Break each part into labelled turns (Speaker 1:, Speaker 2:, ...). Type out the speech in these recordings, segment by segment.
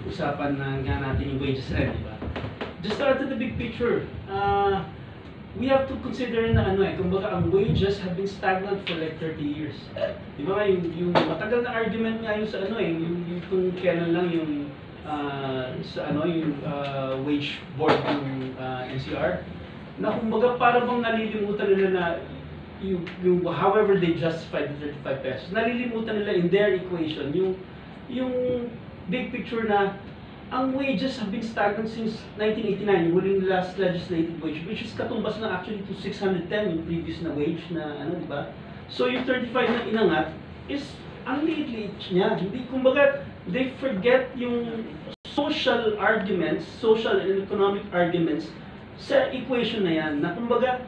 Speaker 1: usapan na nga natin yung wages rin, di ba? Just start at the big picture. We have to consider na kumbaga ang wages have been stagnant for like 30 years. Di ba nga, yung matagal na argument nga yung sa yung kung kailan lang yung wage board ng NCR, na kumbaga para bang nalilimutan nila na yung however they justify the 35 pesos, nalilimutan nila in their equation yung big picture na ang wages have been stagnant since 1989, yung huling last legislative wage, which is katumbas na actually to 610 yung previous na wage na di ba? So yung 35 na inangat is ang liit-liit niya. Hindi, kumbaga, they forget yung social arguments, social and economic arguments sa equation na yan, na kumbaga,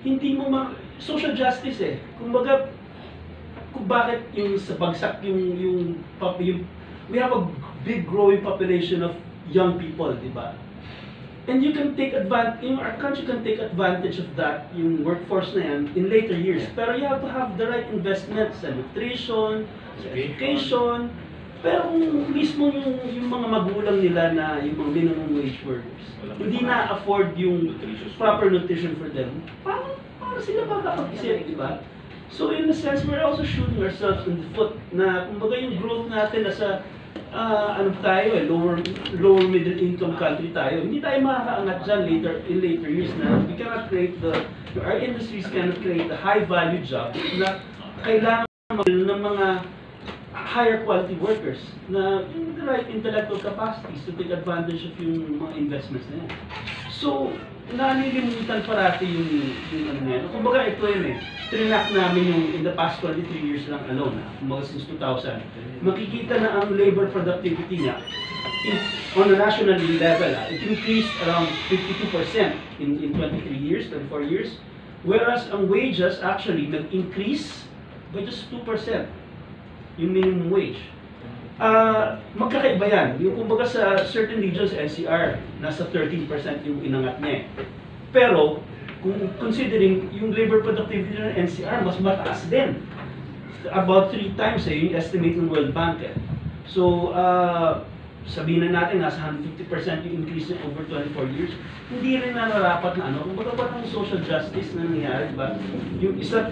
Speaker 1: hindi mo social justice kumbaga, kung bakit yung sa bagsak yung we have a big growing population of young people, di ba? And you can take advantage, our country can take advantage of that, yung workforce na yan, in later years. Pero you have to have the right investments sa nutrition, sa education. Pero kung mismo yung mga magulang nila na yung mga minimum wage workers, hindi na afford yung proper nutrition for them, paano sila makakapag-isip, di ba? So in a sense, we're also shooting ourselves in the foot na kumbaga yung growth natin nasa lower middle income country tayo. Hindi tayo makakaangat dyan in later years na we cannot create our industries cannot create the high value jobs na kailangan ng mga higher quality workers na yung the right intellectual capacities to take advantage of yung mga investments na yan. So, nalilimutan parati yung ano yan. Kumbaga ito yun Trinack namin yung in the past 23 years lang alone, kumbaga since 2000. Makikita na ang labor productivity niya on a national level, it increased around 52% in 23 years, 24 years. Whereas ang wages actually nag-increase by just 2%, yung minimum wage. Magkakaiba yan. Yung kumbaga sa certain regions, NCR, nasa 13% yung inangat niya Pero, kung considering yung labor productivity ng NCR, mas mataas din. About 3 times yung estimate ng World Bank. So, sabihin na natin, nasa 150% yung increase over 24 years. Hindi rin na narapat na kumbaga ba ng social justice na nangyari, diba? Yung isa